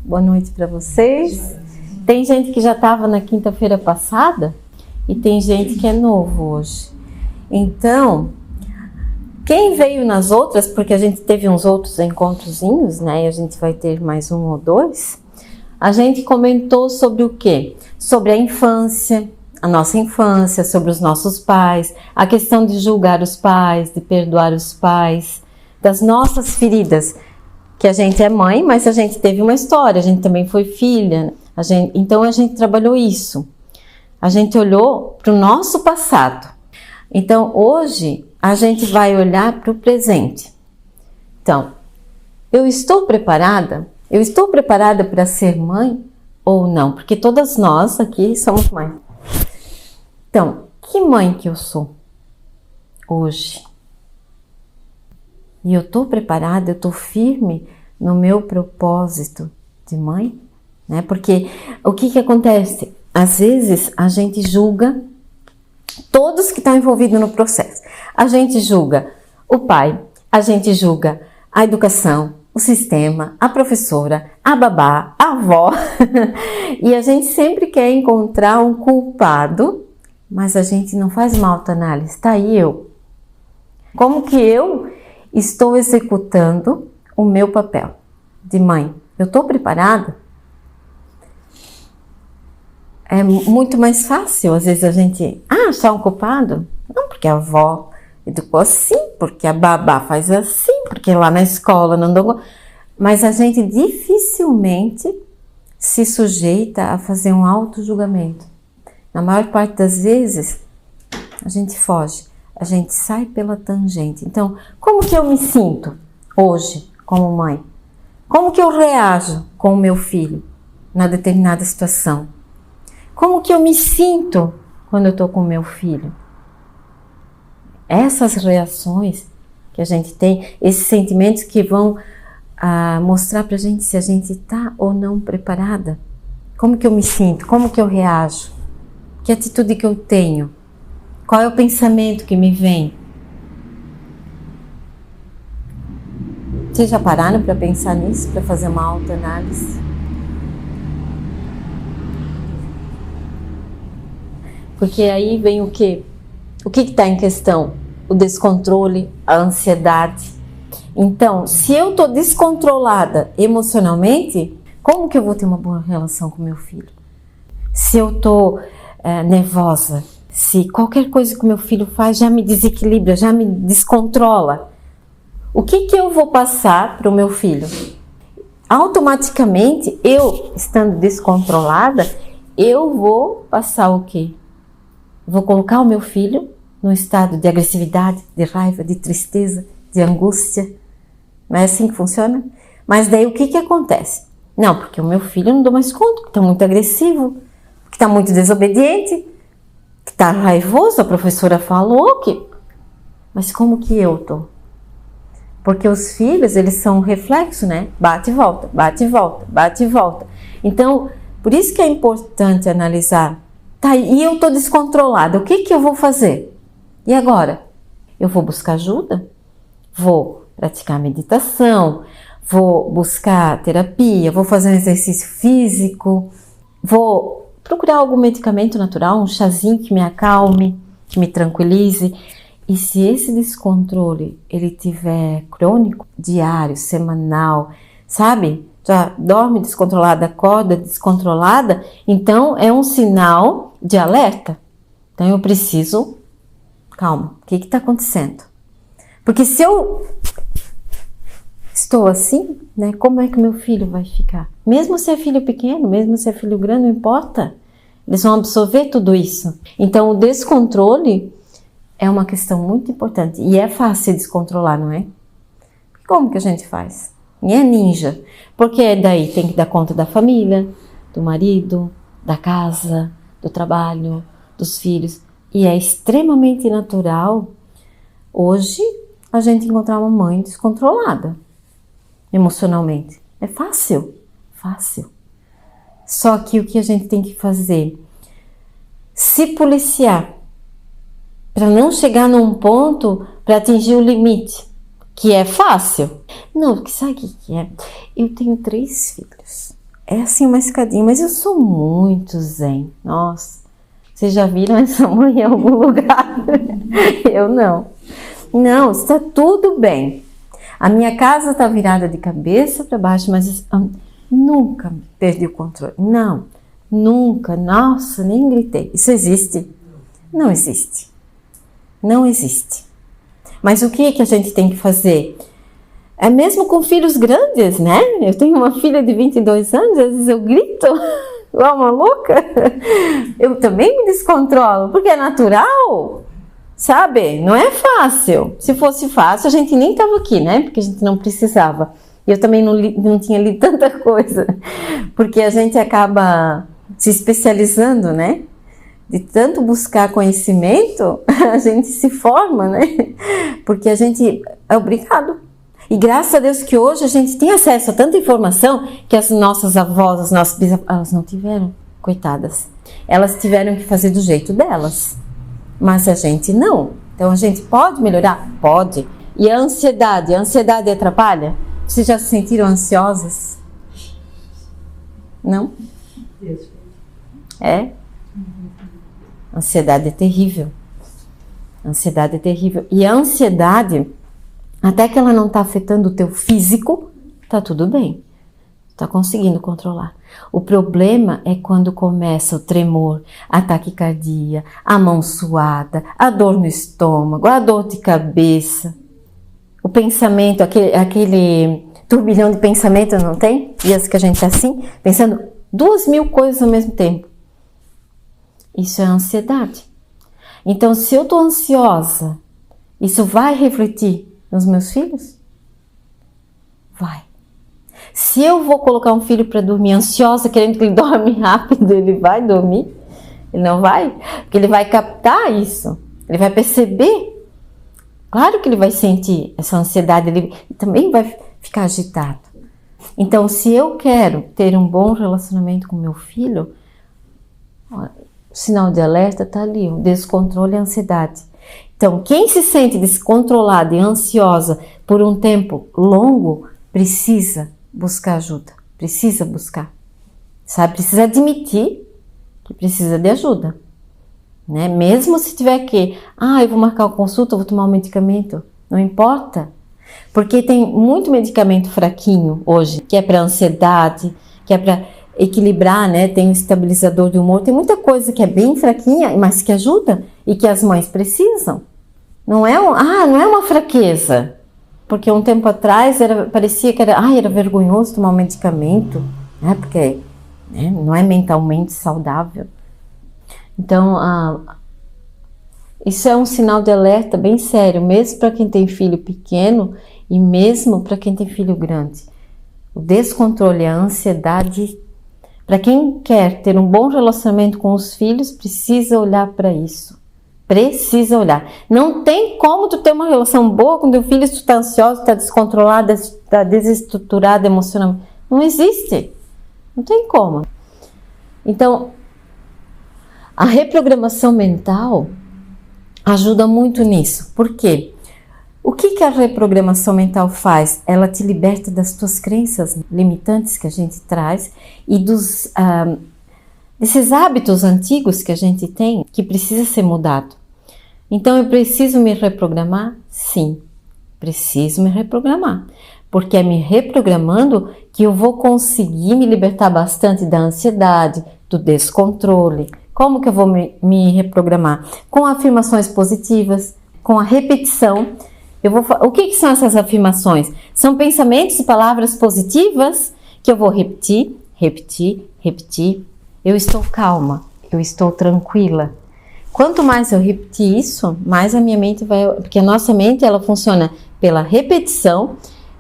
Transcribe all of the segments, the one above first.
Boa noite para vocês. Tem gente que já estava na quinta-feira passada e tem gente que é novo hoje. Então, quem veio nas outras, porque a gente teve uns outros encontrozinhos, né? E a gente vai ter mais um ou dois. A gente comentou sobre o quê? Sobre a infância, a nossa infância, sobre os nossos pais, a questão de julgar os pais, de perdoar os pais, das nossas feridas, que a gente é mãe, mas a gente teve uma história, a gente também foi filha, então a gente trabalhou isso. A gente olhou para o nosso passado. Então hoje a gente vai olhar para o presente. Então, eu estou preparada? Eu estou preparada para ser mãe ou não? Porque todas nós aqui somos mães. Então, que mãe que eu sou hoje? E eu estou preparada, eu estou firme no meu propósito de mãe? Né? Porque o que acontece? Às vezes a gente julga todos que estão envolvidos no processo. A gente julga o pai, a gente julga a educação, o sistema, a professora, a babá, a avó. E a gente sempre quer encontrar um culpado, mas a gente não faz uma autoanálise. Tá aí eu. Como que eu estou executando o meu papel de mãe? Eu estou preparada? É muito mais fácil, às vezes, a gente achar um culpado. Não, porque a avó educou assim, porque a babá faz assim, porque lá na escola não deu... Mas a gente dificilmente se sujeita a fazer um auto-julgamento. Na maior parte das vezes, a gente foge, a gente sai pela tangente. Então, como que eu me sinto hoje como mãe? Como que eu reajo com o meu filho na determinada situação? Como que eu me sinto quando eu estou com o meu filho? Essas reações que a gente tem, esses sentimentos que vão mostrar pra gente se a gente está ou não preparada. Como que eu me sinto? Como que eu reajo? Que atitude que eu tenho? Qual é o pensamento que me vem? Vocês já pararam para pensar nisso, para fazer uma autoanálise? Porque aí vem o quê? O que está em questão? O descontrole, a ansiedade. Então, se eu estou descontrolada emocionalmente, como que eu vou ter uma boa relação com meu filho? Se eu estou nervosa, se qualquer coisa que meu filho faz já me desequilibra, já me descontrola, o que eu vou passar para o meu filho? Automaticamente, eu estando descontrolada, eu vou passar o quê? Vou colocar o meu filho num estado de agressividade, de raiva, de tristeza, de angústia. Não é assim que funciona? Mas daí o que acontece? Não, porque o meu filho eu não dou mais conta, porque está muito agressivo, que está muito desobediente, que está raivoso, a professora falou que... Mas como que eu tô? Porque os filhos, eles são um reflexo, né? Bate e volta, bate e volta, bate e volta. Então, por isso que é importante analisar. Tá, e eu tô descontrolada, o que eu vou fazer? E agora? Eu vou buscar ajuda? Vou praticar meditação, vou buscar terapia, vou fazer um exercício físico, vou procurar algum medicamento natural, um chazinho que me acalme, que me tranquilize. E se esse descontrole ele tiver crônico, diário, semanal, sabe? Já dorme descontrolada, acorda descontrolada, então é um sinal de alerta. Então eu preciso, calma, o que está acontecendo? Porque se eu estou assim, né, como é que meu filho vai ficar? Mesmo se é filho pequeno, mesmo se é filho grande, não importa. Eles vão absorver tudo isso. Então o descontrole é uma questão muito importante. E é fácil descontrolar, não é? Como que a gente faz? E é ninja. Porque daí tem que dar conta da família, do marido, da casa, do trabalho, dos filhos. E é extremamente natural hoje a gente encontrar uma mãe descontrolada emocionalmente. É fácil, fácil. Só que o que a gente tem que fazer? Se policiar para não chegar num ponto para atingir o limite, que é fácil. Não, porque sabe o que é? Eu tenho 3 filhos. é assim uma escadinha, mas eu sou muito zen. Nossa, vocês já viram essa mãe em algum lugar? Eu não. Não, está tudo bem. A minha casa está virada de cabeça para baixo, mas nunca perdi o controle. Não, nunca. Nossa, nem gritei. Isso existe? Não existe. Não existe. Mas o que é que a gente tem que fazer? É mesmo com filhos grandes, né? Eu tenho uma filha de 22 anos, às vezes eu grito igual uma louca. Eu também me descontrolo, porque é natural, sabe? Não é fácil. Se fosse fácil, a gente nem estava aqui, né? Porque a gente não precisava. E eu também não tinha lido tanta coisa, porque a gente acaba se especializando, né? De tanto buscar conhecimento, a gente se forma, né? Porque a gente é obrigado. E graças a Deus que hoje a gente tem acesso a tanta informação que as nossas avós, as nossas bisavós, elas não tiveram, coitadas. Elas tiveram que fazer do jeito delas. Mas a gente não. Então a gente pode melhorar? Pode. E a ansiedade? A ansiedade atrapalha? Vocês já se sentiram ansiosas? Não? É? Ansiedade é terrível. Ansiedade é terrível. E a ansiedade, até que ela não está afetando o teu físico, tá tudo bem. Tá conseguindo controlar. O problema é quando começa o tremor, a taquicardia, a mão suada, a dor no estômago, a dor de cabeça. O pensamento, aquele turbilhão de pensamento, não tem? Dias que a gente tá assim, pensando 2000 coisas ao mesmo tempo. Isso é ansiedade. Então, se eu tô ansiosa, isso vai refletir nos meus filhos? Vai. Se eu vou colocar um filho para dormir ansiosa, querendo que ele dorme rápido, ele vai dormir? Ele não vai? Porque ele vai captar isso. Ele vai perceber. Claro que ele vai sentir essa ansiedade, ele também vai ficar agitado. Então, se eu quero ter um bom relacionamento com meu filho, o sinal de alerta está ali, o descontrole e a ansiedade. Então, quem se sente descontrolada e ansiosa por um tempo longo, precisa buscar ajuda. Precisa buscar. Sabe? Precisa admitir que precisa de ajuda. Né? Mesmo se tiver que, eu vou marcar uma consulta, eu vou tomar um medicamento. Não importa. Porque tem muito medicamento fraquinho hoje, que é para ansiedade, que é para equilibrar, né? Tem um estabilizador do humor, tem muita coisa que é bem fraquinha, mas que ajuda e que as mães precisam. Não é uma fraqueza, porque um tempo atrás parecia que era vergonhoso tomar um medicamento, né? Porque não é mentalmente saudável. Então, isso é um sinal de alerta bem sério, mesmo para quem tem filho pequeno e mesmo para quem tem filho grande. O descontrole, a ansiedade. Para quem quer ter um bom relacionamento com os filhos, precisa olhar para isso. Precisa olhar. Não tem como tu ter uma relação boa com teu filho se tu está ansiosa, está descontrolada, está desestruturada emocionalmente. Não existe. Não tem como. Então, a reprogramação mental ajuda muito nisso. Por quê? O que a reprogramação mental faz? Ela te liberta das tuas crenças limitantes que a gente traz e desses hábitos antigos que a gente tem que precisa ser mudado. Então, eu preciso me reprogramar? Sim, preciso me reprogramar. Porque é me reprogramando que eu vou conseguir me libertar bastante da ansiedade, do descontrole. Como que eu vou me reprogramar? Com afirmações positivas, com a repetição. O que são essas afirmações? São pensamentos e palavras positivas que eu vou repetir, repetir, repetir. Eu estou calma, eu estou tranquila. Quanto mais eu repetir isso, mais a minha mente vai... Porque a nossa mente, ela funciona pela repetição,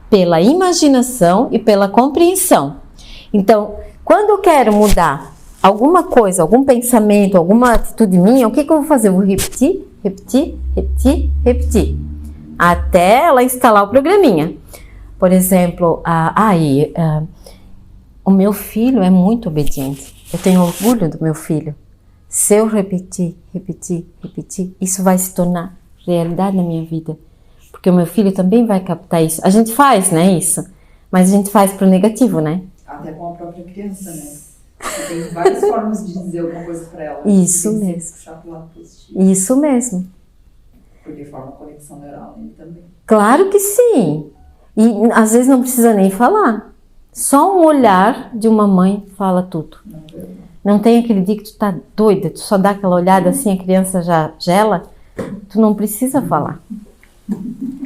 pela imaginação e pela compreensão. Então, quando eu quero mudar alguma coisa, algum pensamento, alguma atitude minha, o que eu vou fazer? Eu vou repetir, repetir, repetir, repetir. Até ela instalar o programinha. Por exemplo, o meu filho é muito obediente. Eu tenho orgulho do meu filho. Se eu repetir, repetir, repetir, isso vai se tornar realidade na minha vida. Porque o meu filho também vai captar isso. A gente faz, né, isso? Mas a gente faz pro negativo, né? até com a própria criança, né? Você tem várias formas de dizer alguma coisa para ela. Isso tem que mesmo. puxar pro lado positivo. Isso mesmo. Porque forma conexão neural nele também. Claro que sim. E às vezes não precisa nem falar. Só um olhar de uma mãe fala tudo. Não tem aquele dia que tu tá doida, tu só dá aquela olhada assim, a criança já gela. Tu não precisa falar.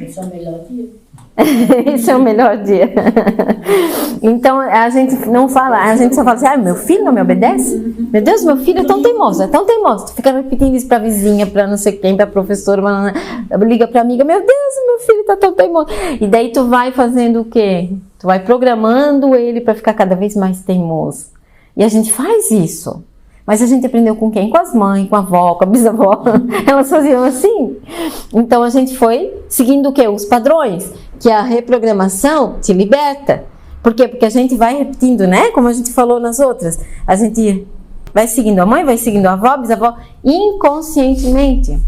Esse é o melhor dia. Esse é o melhor dia. Então a gente não fala, a gente só fala assim: meu filho não me obedece? Meu Deus, meu filho é tão teimoso, é tão teimoso. Tu fica repetindo isso pra vizinha, pra não sei quem, pra professora, liga pra amiga: meu Deus, meu filho tá tão teimoso. E daí tu vai fazendo o quê? Tu vai programando ele pra ficar cada vez mais teimoso. E a gente faz isso. Mas a gente aprendeu com quem? Com as mães, com a avó, com a bisavó. Elas faziam assim. Então a gente foi seguindo o quê? Os padrões. Que a reprogramação te liberta. Por quê? Porque a gente vai repetindo, né? Como a gente falou nas outras. A gente vai seguindo a mãe, vai seguindo a avó, a bisavó, inconscientemente.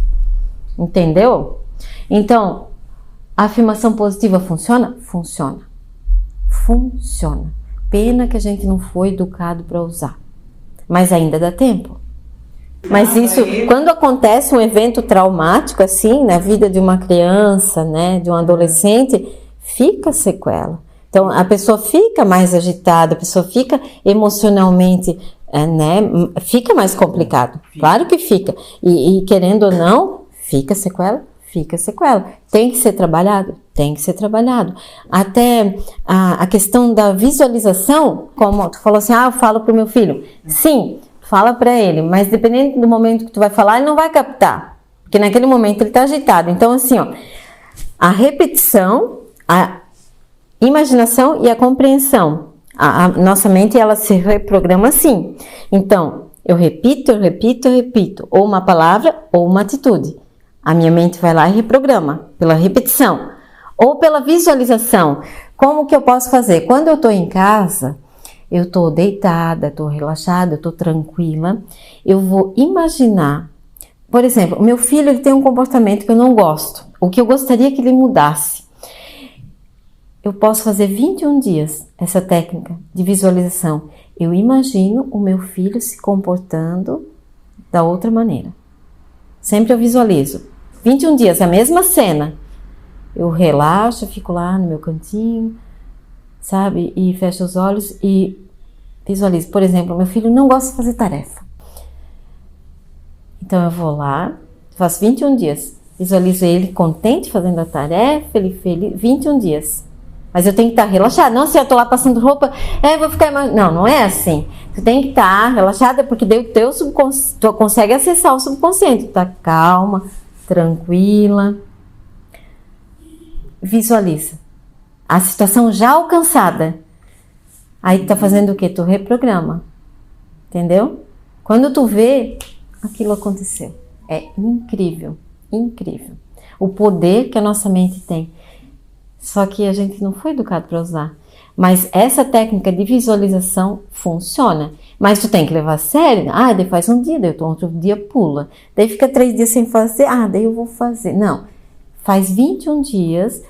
Entendeu? Então, a afirmação positiva funciona? Funciona. Funciona. Pena que a gente não foi educado para usar. Mas ainda dá tempo. Mas isso, quando acontece um evento traumático assim, na vida de uma criança, né, de um adolescente, fica sequela. Então, a pessoa fica mais agitada, a pessoa fica emocionalmente, né, fica mais complicado. Claro que fica. E querendo ou não, fica sequela. Fica sequela. Tem que ser trabalhado? Tem que ser trabalhado. Até a questão da visualização, como tu falou assim, eu falo pro meu filho. Sim, fala para ele, mas dependendo do momento que tu vai falar, ele não vai captar. Porque naquele momento ele tá agitado. Então assim, a repetição, a imaginação e a compreensão. A nossa mente, ela se reprograma assim. Então, eu repito, ou uma palavra ou uma atitude. A minha mente vai lá e reprograma pela repetição ou pela visualização. Como que eu posso fazer? Quando eu estou em casa, eu estou deitada, estou relaxada, estou tranquila, eu vou imaginar, por exemplo, o meu filho ele tem um comportamento que eu não gosto, o que eu gostaria que ele mudasse. Eu posso fazer 21 dias essa técnica de visualização. Eu imagino o meu filho se comportando da outra maneira. Sempre eu visualizo. 21 dias, a mesma cena. Eu relaxo, fico lá no meu cantinho, sabe? E fecho os olhos e visualizo. Por exemplo, meu filho não gosta de fazer tarefa. Então eu vou lá, faço 21 dias. Visualizo ele contente fazendo a tarefa, ele feliz, 21 dias. Mas eu tenho que estar relaxada. Não, se eu tô lá passando roupa, vou ficar... Não, não é assim. Tu tem que estar relaxada, porque daí o teu subconsciente, tu consegue acessar o subconsciente. Tu tá calma, tranquila. Visualiza. A situação já alcançada. Aí tu tá fazendo o quê? Tu reprograma. Entendeu? Quando tu vê, aquilo aconteceu. É incrível, incrível. O poder que a nossa mente tem. Só que a gente não foi educado para usar. Mas essa técnica de visualização funciona. Mas tu tem que levar a sério. Daí faz um dia, daí outro dia pula. Daí fica 3 dias sem fazer. Daí eu vou fazer. Não. Faz 21 dias,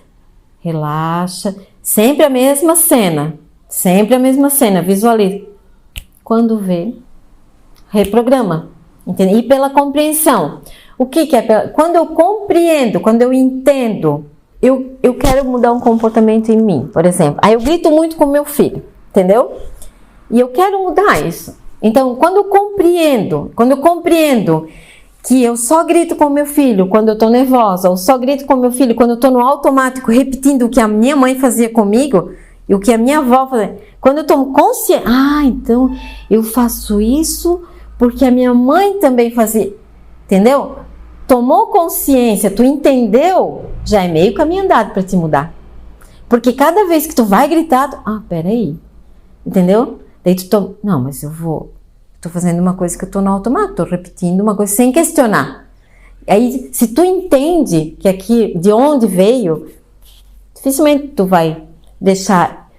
relaxa. Sempre a mesma cena. Sempre a mesma cena. Visualiza. Quando vê, reprograma. Entende? E pela compreensão. O que é? Quando eu compreendo, quando eu entendo... Eu quero mudar um comportamento em mim, por exemplo. Aí eu grito muito com meu filho, entendeu? E eu quero mudar isso. Então, quando eu compreendo que eu só grito com meu filho quando eu tô nervosa, ou só grito com meu filho quando eu tô no automático, repetindo o que a minha mãe fazia comigo e o que a minha avó fazia. Quando eu tomo consciência, então eu faço isso porque a minha mãe também fazia, entendeu? Tomou consciência, tu entendeu, já é meio caminho andado para te mudar. Porque cada vez que tu vai gritar, peraí, entendeu? Daí tu não, mas tô fazendo uma coisa que eu tô no automático, tô repetindo uma coisa sem questionar. Aí, se tu entende que aqui, de onde veio, dificilmente tu vai deixar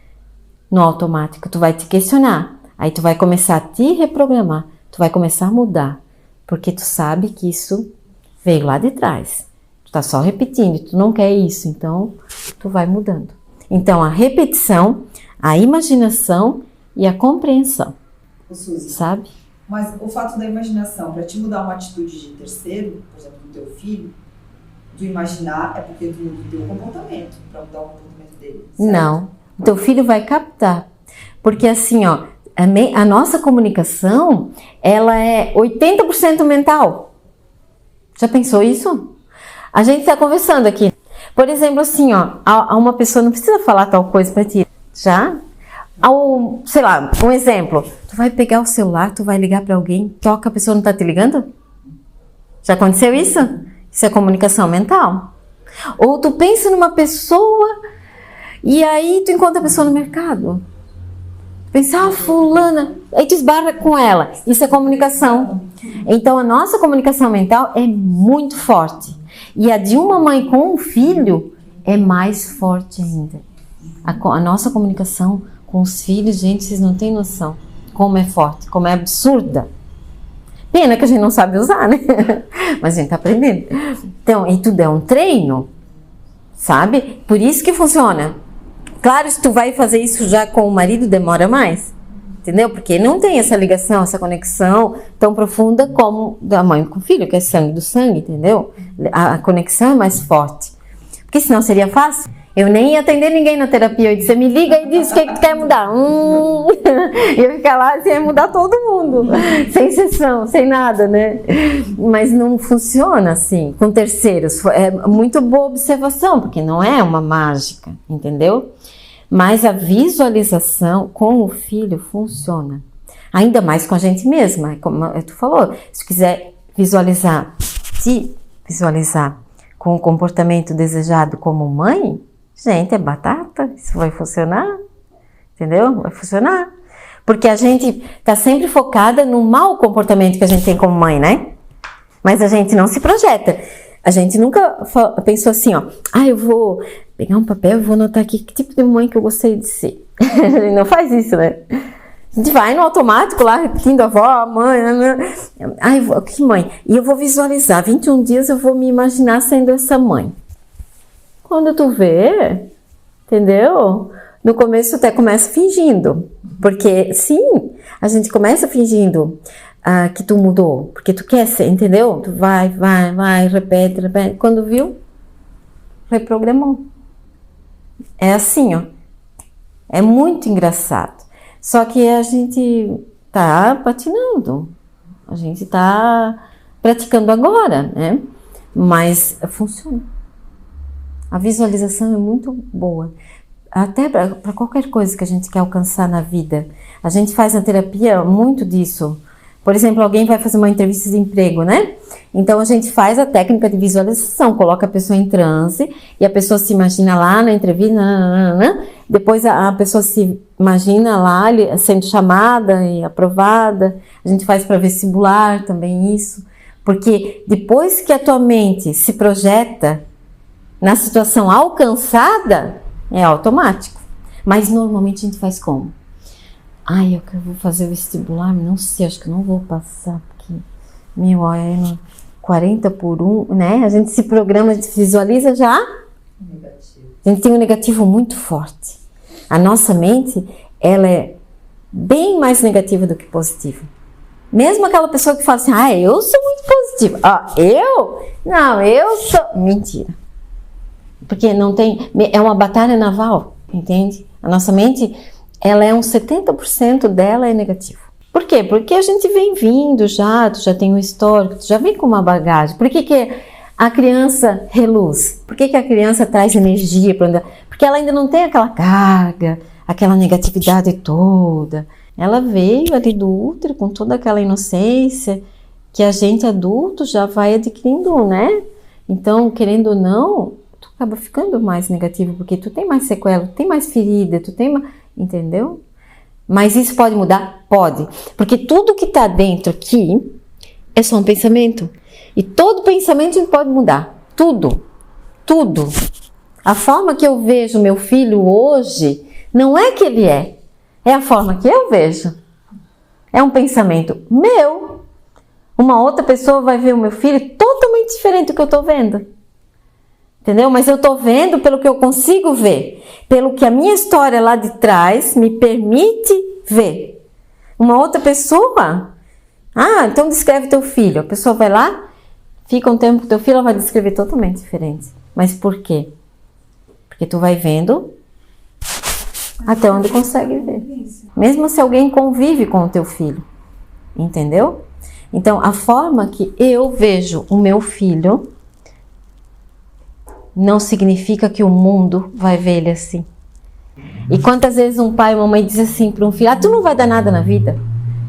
no automático, tu vai te questionar. Aí tu vai começar a te reprogramar, tu vai começar a mudar, porque tu sabe que isso veio lá de trás. Tu tá só repetindo, tu não quer isso, então tu vai mudando. Então a repetição, a imaginação e a compreensão, Ô, Suzy, sabe? mas o fato da imaginação, para te mudar uma atitude de terceiro, por exemplo, do teu filho, tu imaginar é porque tu mudou o comportamento, para mudar o comportamento dele. Certo? Não, o teu filho vai captar. Porque assim, ó, a nossa comunicação, ela é 80% mental. Já pensou isso? A gente está conversando aqui. Por exemplo, assim, ó, a uma pessoa não precisa falar tal coisa para ti. Já? Sei lá, um exemplo. Tu vai pegar o celular, tu vai ligar para alguém, toca, a pessoa não está te ligando? Já aconteceu isso? Isso é comunicação mental. Ou tu pensa numa pessoa e aí tu encontra a pessoa no mercado. Pensa, fulana, aí tu esbarra com ela. Isso é comunicação. Então a nossa comunicação mental é muito forte. E a de uma mãe com um filho é mais forte ainda. A nossa comunicação com os filhos, gente, vocês não têm noção como é forte, como é absurda. Pena que a gente não sabe usar, né? Mas a gente tá aprendendo. Então, e tudo é um treino, sabe? Por isso que funciona. Claro, se tu vai fazer isso já com o marido, demora mais. Entendeu? Porque não tem essa ligação, essa conexão tão profunda como da mãe com o filho, que é sangue do sangue, entendeu? A conexão é mais forte. Porque senão seria fácil. Eu nem ia atender ninguém na terapia. Eu disse, me liga e diz o que tu quer mudar. Eu ia ficar lá assim, ia mudar todo mundo. Sem exceção, sem nada, né? Mas não funciona assim, com terceiros. É muito boa observação, porque não é uma mágica, entendeu? Mas a visualização com o filho funciona. Ainda mais com a gente mesma, como tu falou. Se tu quiser visualizar, se visualizar com o comportamento desejado como mãe, gente, é batata, isso vai funcionar, entendeu? Vai funcionar. Porque a gente tá sempre focada no mau comportamento que a gente tem como mãe, né? Mas a gente não se projeta. A gente nunca pensou assim, ó, eu vou pegar um papel e vou anotar aqui que tipo de mãe que eu gostei de ser. A gente não faz isso, né? A gente vai no automático lá, repetindo a avó, a mãe, que mãe? E eu vou visualizar, 21 dias eu vou me imaginar sendo essa mãe. Quando tu vê, entendeu? No começo até começa fingindo. Porque, sim, a gente começa fingindo que tu mudou. Porque tu quer ser, entendeu? Tu vai, repete. Quando viu, reprogramou. É assim, ó. É muito engraçado. Só que a gente tá patinando. A gente tá praticando agora, né? Mas funciona. A visualização é muito boa. Até para qualquer coisa que a gente quer alcançar na vida. A gente faz na terapia muito disso. Por exemplo, alguém vai fazer uma entrevista de emprego, né? Então a gente faz a técnica de visualização, coloca a pessoa em transe e a pessoa se imagina lá na entrevista, depois a pessoa se imagina lá sendo chamada e aprovada. A gente faz para vestibular também isso, porque depois que a tua mente se projeta na situação alcançada, é automático. Mas normalmente a gente faz como? Eu vou fazer o vestibular, não sei, acho que não vou passar, porque, é 40/1, né? A gente se programa, a gente visualiza já. Negativo. A gente tem um negativo muito forte. A nossa mente, ela é bem mais negativa do que positiva. Mesmo aquela pessoa que fala assim, eu sou muito positiva. Eu sou... Mentira. Porque não tem... É uma batalha naval, entende? A nossa mente... ela é 70% dela é negativo. Por quê? Porque a gente vem vindo já, tu já tem um histórico, tu já vem com uma bagagem. Por que a criança reluz? Por que a criança traz energia para andar? Porque ela ainda não tem aquela carga, aquela negatividade toda. Ela veio ali do útero com toda aquela inocência que a gente adulto já vai adquirindo, né? Então, querendo ou não, tu acaba ficando mais negativo, porque tu tem mais sequela, tu tem mais ferida, tu tem mais... Entendeu? Mas isso pode mudar? Pode. Porque tudo que está dentro aqui é só um pensamento. E todo pensamento a gente pode mudar. Tudo. Tudo. A forma que eu vejo meu filho hoje não é que ele é. É a forma que eu vejo. É um pensamento meu. Uma outra pessoa vai ver o meu filho totalmente diferente do que eu estou vendo. Entendeu? Mas eu estou vendo pelo que eu consigo ver. Pelo que a minha história lá de trás me permite vê. Uma outra pessoa, então descreve teu filho. A pessoa vai lá, fica um tempo com teu filho, ela vai descrever totalmente diferente. Mas por quê? Porque tu vai vendo até onde consegue ver. Mesmo se alguém convive com o teu filho. Entendeu? Então, a forma que eu vejo o meu filho não significa que o mundo vai ver ele assim. E quantas vezes um pai e uma mãe diz assim para um filho, tu não vai dar nada na vida.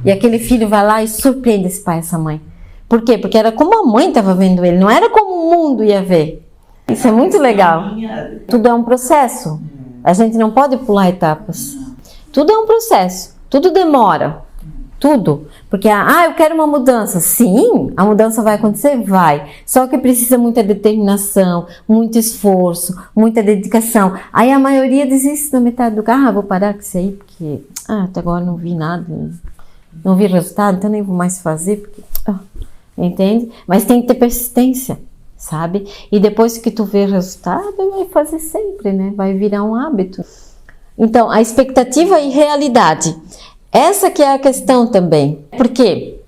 E aquele filho vai lá e surpreende esse pai e essa mãe. Por quê? Porque era como a mãe estava vendo ele, não era como o mundo ia ver. Isso é muito legal. Tudo é um processo. A gente não pode pular etapas. Tudo é um processo. Tudo demora. Tudo. Porque, eu quero uma mudança. Sim, a mudança vai acontecer? Vai. Só que precisa muita determinação, muito esforço, muita dedicação. Aí a maioria desiste na metade do carro. Vou parar com isso aí, porque até agora não vi nada, não vi resultado, então nem vou mais fazer. Porque, entende? Mas tem que ter persistência, sabe? E depois que tu vê o resultado, vai fazer sempre, né? Vai virar um hábito. Então, a expectativa e realidade. Essa que é a questão também. Por quê?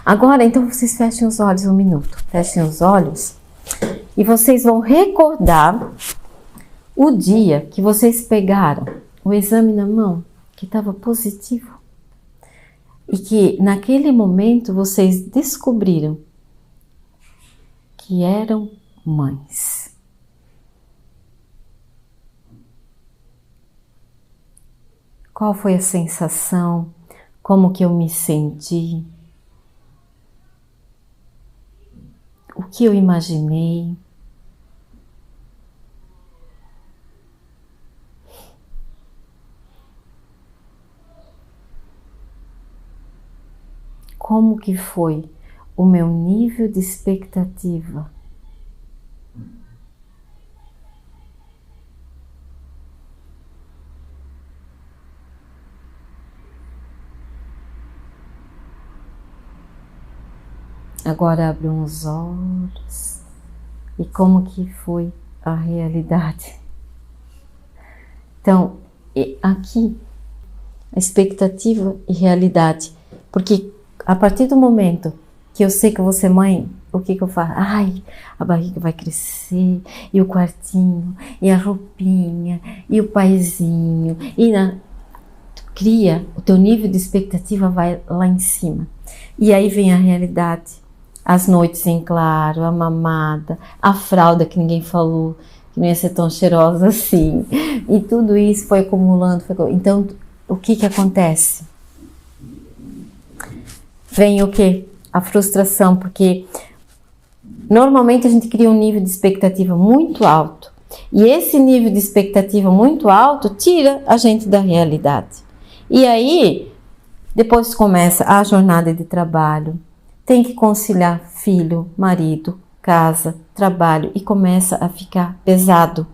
Agora, então, vocês fechem os olhos um minuto. Fechem os olhos e vocês vão recordar o dia que vocês pegaram o exame na mão, que estava positivo. E que, naquele momento, vocês descobriram que eram mães. Qual foi a sensação? Como que eu me senti? O que eu imaginei? Como que foi o meu nível de expectativa? Agora abre uns olhos e como que foi a realidade. Então, aqui, a expectativa e realidade. Porque a partir do momento que eu sei que eu vou ser mãe, o que eu faço? A barriga vai crescer, e o quartinho, e a roupinha, e o paizinho, tu cria, o teu nível de expectativa vai lá em cima. E aí vem a realidade. As noites em claro, a mamada, a fralda que ninguém falou, que não ia ser tão cheirosa assim. E tudo isso foi acumulando. Então, o que acontece? Vem o quê? A frustração, porque normalmente a gente cria um nível de expectativa muito alto. E esse nível de expectativa muito alto tira a gente da realidade. E aí, depois começa a jornada de trabalho. Tem que conciliar filho, marido, casa, trabalho e começa a ficar pesado.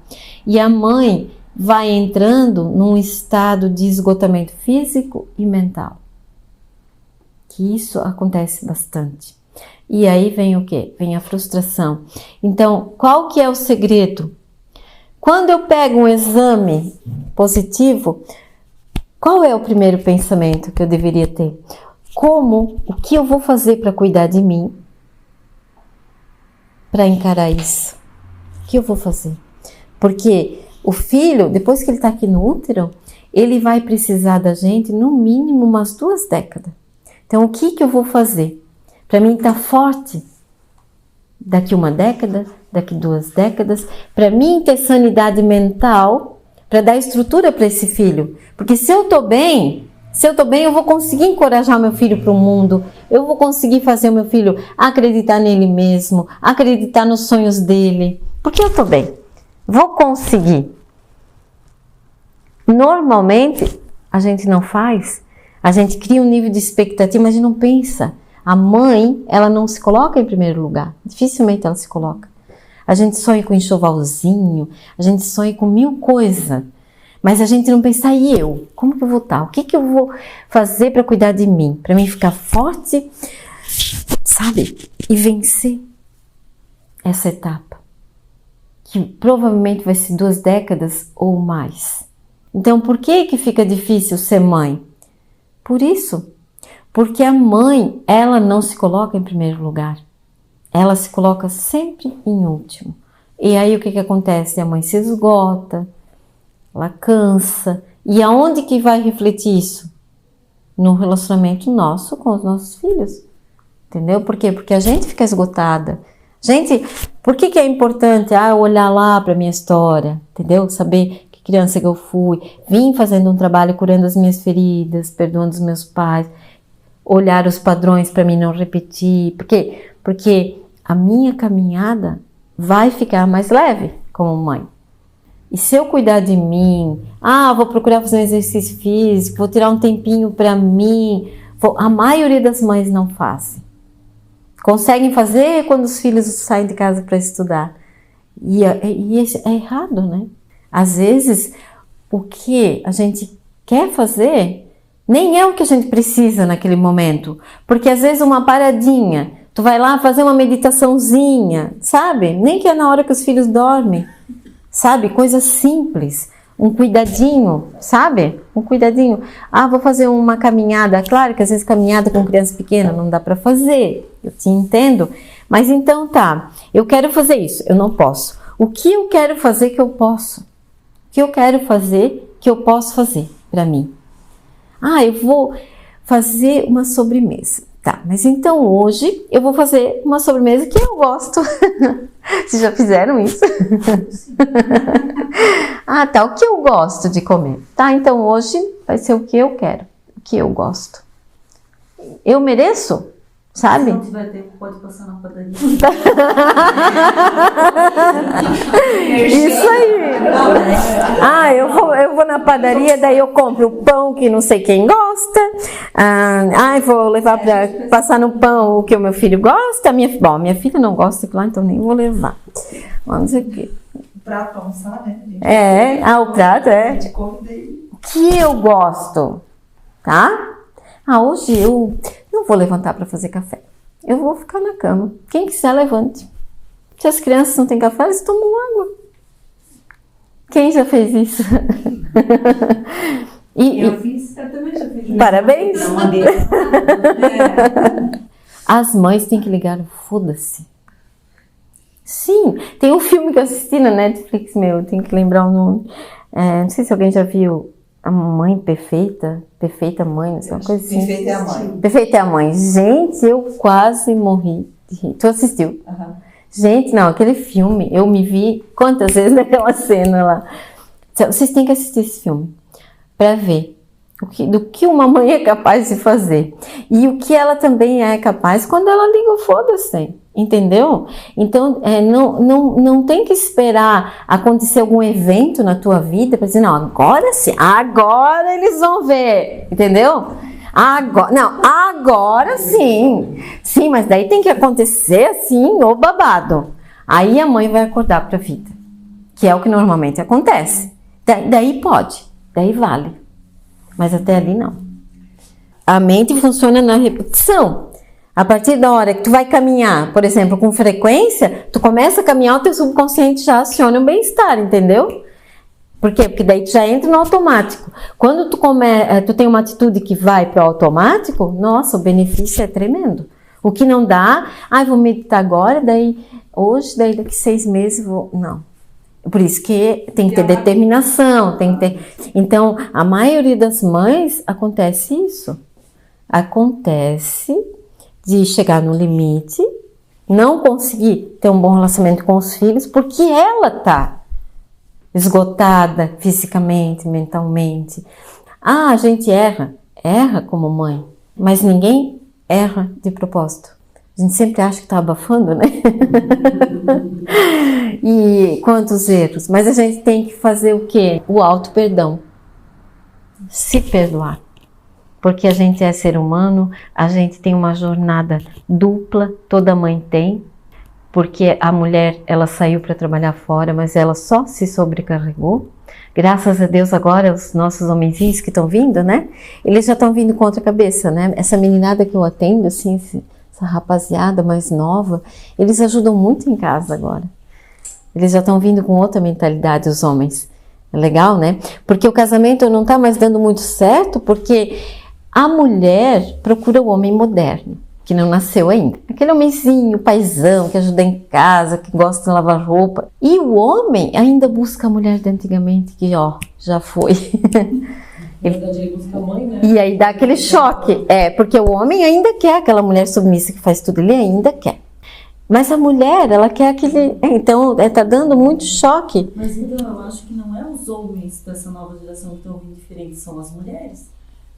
E a mãe vai entrando num estado de esgotamento físico e mental. Que isso acontece bastante. E aí vem o quê? Vem a frustração. Então, qual que é o segredo? Quando eu pego um exame positivo, qual é o primeiro pensamento que eu deveria ter? O que eu vou fazer para cuidar de mim? Para encarar isso? O que eu vou fazer? Porque o filho, depois que ele está aqui no útero, ele vai precisar da gente no mínimo umas 2 décadas. Então, o que eu vou fazer? Para mim estar forte daqui 1 década, daqui 2 décadas, para mim ter sanidade mental, para dar estrutura para esse filho. Porque se eu estou bem, eu vou conseguir encorajar meu filho para o mundo, eu vou conseguir fazer o meu filho acreditar nele mesmo, acreditar nos sonhos dele, porque eu estou bem, vou conseguir. Normalmente, a gente não faz, a gente cria um nível de expectativa, mas a gente não pensa. A mãe, ela não se coloca em primeiro lugar, dificilmente ela se coloca. A gente sonha com enxovalzinho, a gente sonha com 1000 coisas. Mas a gente não pensa, e eu? Como que eu vou estar? O que eu vou fazer para cuidar de mim? Para mim ficar forte, sabe? E vencer essa etapa. Que provavelmente vai ser 2 décadas ou mais. Então, por que que fica difícil ser mãe? Por isso. Porque a mãe, ela não se coloca em primeiro lugar. Ela se coloca sempre em último. E aí o que que acontece? A mãe se esgota, ela cansa. E aonde que vai refletir isso? No relacionamento nosso com os nossos filhos. Entendeu? Por quê? Porque a gente fica esgotada. Gente, por que que é importante olhar lá para a minha história? Entendeu? Saber que criança que eu fui. Vim fazendo um trabalho curando as minhas feridas, perdoando os meus pais. Olhar os padrões para mim não repetir. Por quê? Porque a minha caminhada vai ficar mais leve como mãe. E se eu cuidar de mim, vou procurar fazer um exercício físico, vou tirar um tempinho para mim. A maioria das mães não fazem. Conseguem fazer quando os filhos saem de casa para estudar. E é errado, né? Às vezes, o que a gente quer fazer nem é o que a gente precisa naquele momento. Porque às vezes uma paradinha, tu vai lá fazer uma meditaçãozinha, sabe? Nem que é na hora que os filhos dormem, sabe? Coisa simples, um cuidadinho, sabe? Um cuidadinho. Vou fazer uma caminhada. Claro que às vezes caminhada com criança pequena não dá para fazer, eu te entendo. Mas então tá, eu quero fazer isso, eu não posso. O que eu quero fazer que eu posso? O que eu quero fazer que eu posso fazer para mim? Eu vou fazer uma sobremesa. Tá, mas então hoje eu vou fazer uma sobremesa que eu gosto. Vocês já fizeram isso? Tá, o que eu gosto de comer? Tá, então hoje vai ser o que eu quero, o que eu gosto. Eu mereço, sabe? Se não tiver tempo, pode passar na padaria. Isso aí. Eu vou na padaria, daí eu compro o pão que não sei quem gosta. Vou levar para passar no pão o que o meu filho gosta. Minha filha não gosta de lá, então nem vou levar. Vamos aqui. O prato almoçar, né? O prato é. A gente come daí. O que eu gosto, tá? Hoje eu não vou levantar para fazer café. Eu vou ficar na cama. Quem quiser, levante. Se as crianças não têm café, eles tomam água. Quem já fez isso? Eu também já fiz. Parabéns! As mães têm que ligar o foda-se. Sim, tem um filme que eu assisti na Netflix, tenho que lembrar o nome. Não sei se alguém já viu A Mãe Perfeita, Perfeita Mãe, não sei, uma coisa assim. Perfeita é a mãe. Perfeita é a Mãe. Gente, eu quase morri de rir. Tu assistiu? Uhum. Gente, não, aquele filme, eu me vi quantas vezes naquela cena lá. Vocês têm que assistir esse filme para ver do que uma mãe é capaz de fazer. E o que ela também é capaz quando ela liga o foda-se. Entendeu? Então, não tem que esperar acontecer algum evento na tua vida para dizer, não, agora sim, agora eles vão ver, entendeu? Agora sim. Sim, mas daí tem que acontecer assim, o babado. Aí a mãe vai acordar para a vida, que é o que normalmente acontece. Daí pode, daí vale. Mas até ali não. A mente funciona na repetição. A partir da hora que tu vai caminhar, por exemplo, com frequência, tu começa a caminhar, o teu subconsciente já aciona o bem-estar, entendeu? Por quê? Porque daí tu já entra no automático. Quando tu tem uma atitude que vai para o automático, nossa, o benefício é tremendo. O que não dá, vou meditar agora, daí daqui 6 meses vou... Não. Por isso que tem que ter determinação, tem que ter... Então, a maioria das mães acontece isso. Acontece de chegar no limite, não conseguir ter um bom relacionamento com os filhos, porque ela tá esgotada fisicamente, mentalmente. A gente erra como mãe, mas ninguém erra de propósito. A gente sempre acha que tá abafando, né? E quantos erros. Mas a gente tem que fazer o quê? O auto-perdão. Se perdoar. Porque a gente é ser humano, a gente tem uma jornada dupla, toda mãe tem, porque a mulher, ela saiu para trabalhar fora, mas ela só se sobrecarregou. Graças a Deus agora, os nossos homenzinhos que estão vindo, né? Eles já estão vindo com outra cabeça, né? Essa meninada que eu atendo, assim, essa rapaziada mais nova, eles ajudam muito em casa agora. Eles já estão vindo com outra mentalidade, os homens. É legal, né? Porque o casamento não está mais dando muito certo, porque a mulher procura o homem moderno, que não nasceu ainda. Aquele homenzinho, paizão, que ajuda em casa, que gosta de lavar roupa. E o homem ainda busca a mulher de antigamente, que já foi. Na verdade, ele busca a mãe, né? E aí dá aquele choque. Porque o homem ainda quer aquela mulher submissa que faz tudo, ele ainda quer. Mas a mulher, ela quer aquele... Então, tá dando muito choque. Mas então, eu acho que não é os homens dessa nova geração que estão vindo diferentes, são as mulheres.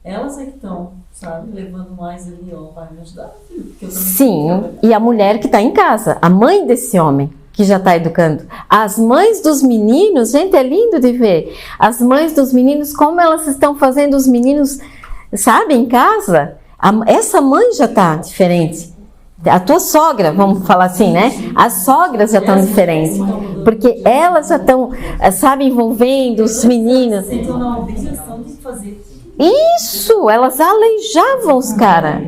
Elas é que estão, sabe, levando mais ali, vai me ajudar, filho. Porque eu também Sim, e a mulher que está em casa, a mãe desse homem que já está educando. As mães dos meninos, gente, é lindo de ver. As mães dos meninos, como elas estão fazendo os meninos, sabe, em casa. Essa mãe já está diferente. A tua sogra, vamos falar assim, né? As sogras já estão diferentes. Porque elas já estão, sabe, envolvendo os meninos. Então, na obrigação de fazer. Isso, elas aleijavam os caras.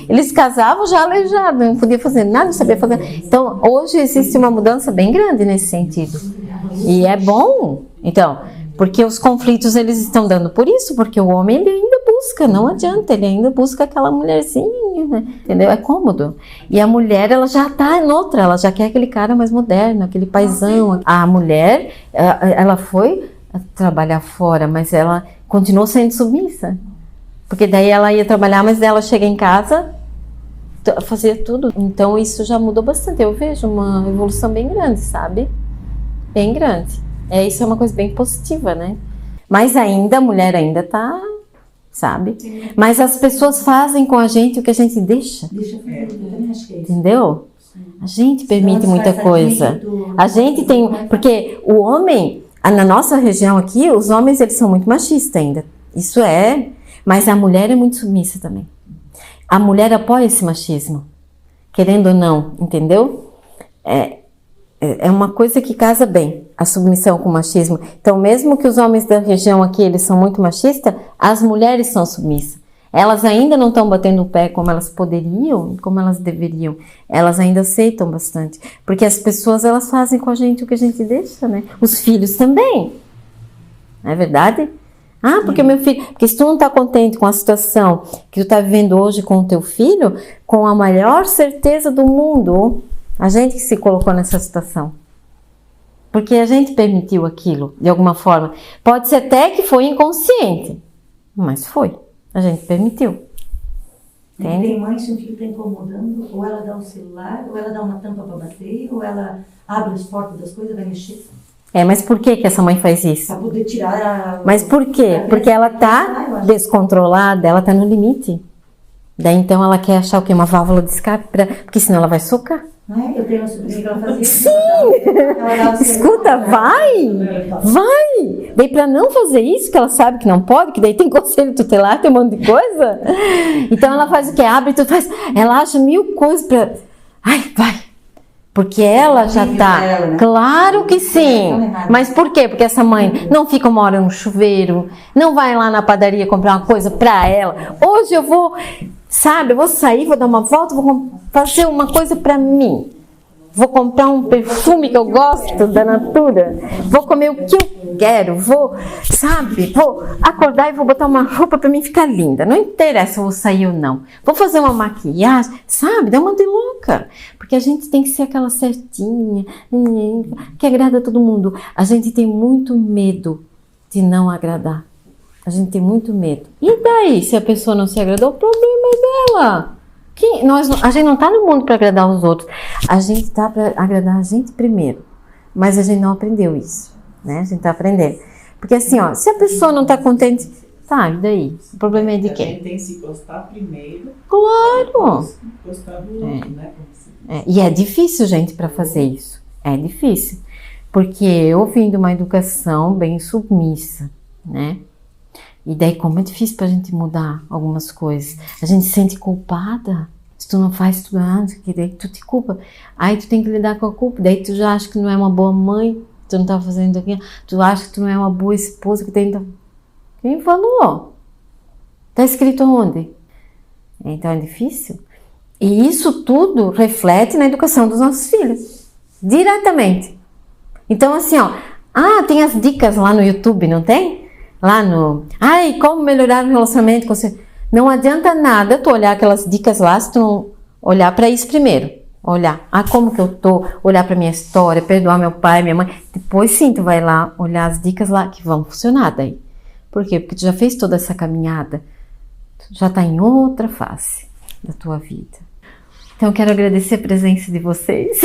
Eles casavam já aleijados, não podia fazer nada, não sabia fazer. Então, hoje existe uma mudança bem grande nesse sentido. E é bom, então, porque os conflitos eles estão dando por isso, porque o homem ele ainda busca, não adianta, ele ainda busca aquela mulherzinha, né? Entendeu? É cômodo. E a mulher, ela já tá noutra, ela já quer aquele cara mais moderno, aquele paizão. A mulher, ela foi trabalhar fora, mas ela continuou sendo submissa. Porque daí ela ia trabalhar, mas ela chega em casa, fazia tudo. Então isso já mudou bastante. Eu vejo uma evolução bem grande, sabe? Bem grande. Isso é uma coisa bem positiva, né? Mas ainda, a mulher ainda tá, sabe? Mas as pessoas fazem com a gente o que a gente deixa. Deixa fazer, eu também acho que é isso. Entendeu? A gente permite muita coisa. A gente tem... Porque o homem... Na nossa região aqui, os homens eles são muito machistas ainda. Isso é, mas a mulher é muito submissa também. A mulher apoia esse machismo, querendo ou não, entendeu? É uma coisa que casa bem, a submissão com o machismo. Então, mesmo que os homens da região aqui eles são muito machistas, as mulheres são submissas. Elas ainda não estão batendo o pé como elas poderiam, como elas deveriam. Elas ainda aceitam bastante. Porque as pessoas, elas fazem com a gente o que a gente deixa, né? Os filhos também. Não é verdade? Porque meu filho... Porque se tu não está contente com a situação que tu está vivendo hoje com o teu filho, com a maior certeza do mundo, a gente que se colocou nessa situação. Porque a gente permitiu aquilo, de alguma forma. Pode ser até que foi inconsciente, mas foi. A gente permitiu. Entende? Tem mãe, se um filho está incomodando, ou ela dá o celular, ou ela dá uma tampa para bater, ou ela abre as portas das coisas e vai mexer. Mas por que essa mãe faz isso? Para poder tirar Mas por quê? Porque ela está descontrolada, ela está no limite. Daí então ela quer achar o quê? Uma válvula de escape, porque senão ela vai socar. Eu tenho uma sobrinha que ela fazia isso. Sim! Escuta, vai! Daí pra não fazer isso, que ela sabe que não pode, que daí tem conselho tutelar, tem um monte de coisa. Então ela faz o quê? Abre, tu faz. Ela acha 1000 coisas pra... vai! Porque ela já tá... Claro que sim! Mas por quê? Porque essa mãe não fica uma hora no chuveiro, não vai lá na padaria comprar uma coisa pra ela. Hoje eu vou... Sabe, eu vou sair, vou dar uma volta, vou fazer uma coisa pra mim. Vou comprar um perfume que eu gosto da Natura. Vou comer o que eu quero. Vou acordar e vou botar uma roupa pra mim ficar linda. Não interessa se eu vou sair ou não. Vou fazer uma maquiagem, sabe? Dá uma de louca. Porque a gente tem que ser aquela certinha, que agrada todo mundo. A gente tem muito medo de não agradar. A gente tem muito medo. E daí, se a pessoa não se agradou, o problema é dela. A gente não está no mundo para agradar os outros. A gente está para agradar a gente primeiro. Mas a gente não aprendeu isso. Né? A gente está aprendendo. Porque assim, se a pessoa não está contente, e daí? O problema é de quem? A gente tem que se gostar primeiro. Claro! Gostar do outro, né? E é difícil, gente, para fazer isso. É difícil. Porque eu vim de uma educação bem submissa, né? E daí como é difícil pra gente mudar algumas coisas. A gente se sente culpada. Se tu não faz tudo antes, que daí tu te culpa. Aí tu tem que lidar com a culpa. Daí tu já acha que não é uma boa mãe, tu não tá fazendo aquilo. Tu acha que tu não é uma boa esposa, que tem... Quem falou? Tá escrito onde? Então é difícil. E isso tudo reflete na educação dos nossos filhos. Diretamente. Então assim, Ah, tem as dicas lá no YouTube, não tem? Lá no... Ai, como melhorar o relacionamento com você. Não adianta nada tu olhar aquelas dicas lá se tu não olhar para isso primeiro. Olhar, como que eu tô, olhar para minha história, perdoar meu pai, minha mãe. Depois sim, tu vai lá olhar as dicas lá que vão funcionar daí. Por quê? Porque tu já fez toda essa caminhada. Tu já tá em outra fase da tua vida. Então, eu quero agradecer a presença de vocês.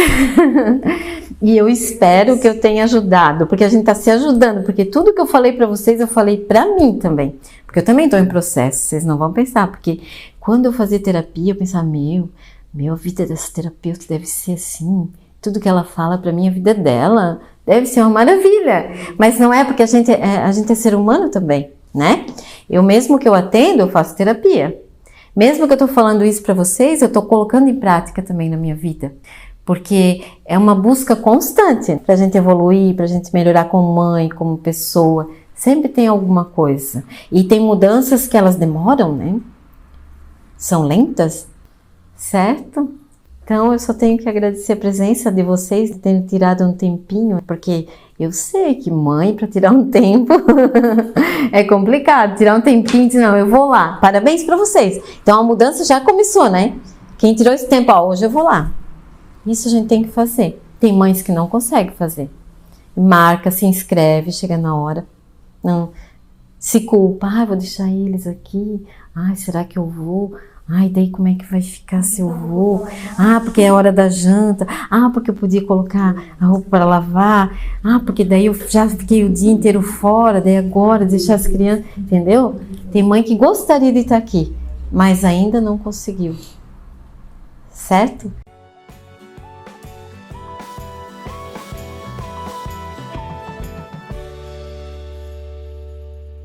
E eu espero que eu tenha ajudado, porque a gente tá se ajudando, porque tudo que eu falei para vocês, eu falei para mim também. Porque eu também tô em processo, vocês não vão pensar, porque quando eu fazia terapia, eu pensava, a vida dessa terapeuta deve ser assim, tudo que ela fala para mim, a vida dela deve ser uma maravilha. Mas não é, porque a gente é ser humano também, né? Eu mesmo que eu atendo, eu faço terapia. Mesmo que eu tô falando isso para vocês, eu tô colocando em prática também na minha vida. Porque é uma busca constante pra gente evoluir, pra gente melhorar como mãe, como pessoa. Sempre tem alguma coisa. E tem mudanças que elas demoram, né? São lentas, certo? Então eu só tenho que agradecer a presença de vocês, de terem tirado um tempinho, porque eu sei que mãe, para tirar um tempo, é complicado. Tirar um tempinho e dizer, não, eu vou lá. Parabéns para vocês. Então a mudança já começou, né? Quem tirou esse tempo, hoje eu vou lá. Isso a gente tem que fazer. Tem mães que não conseguem fazer. Marca, se inscreve, chega na hora. Não se culpa, vou deixar eles aqui. Será que eu vou? Daí como é que vai ficar se eu vou? Porque é hora da janta. Porque eu podia colocar a roupa para lavar. Porque daí eu já fiquei o dia inteiro fora. Daí agora deixar as crianças, entendeu? Tem mãe que gostaria de estar aqui, mas ainda não conseguiu. Certo?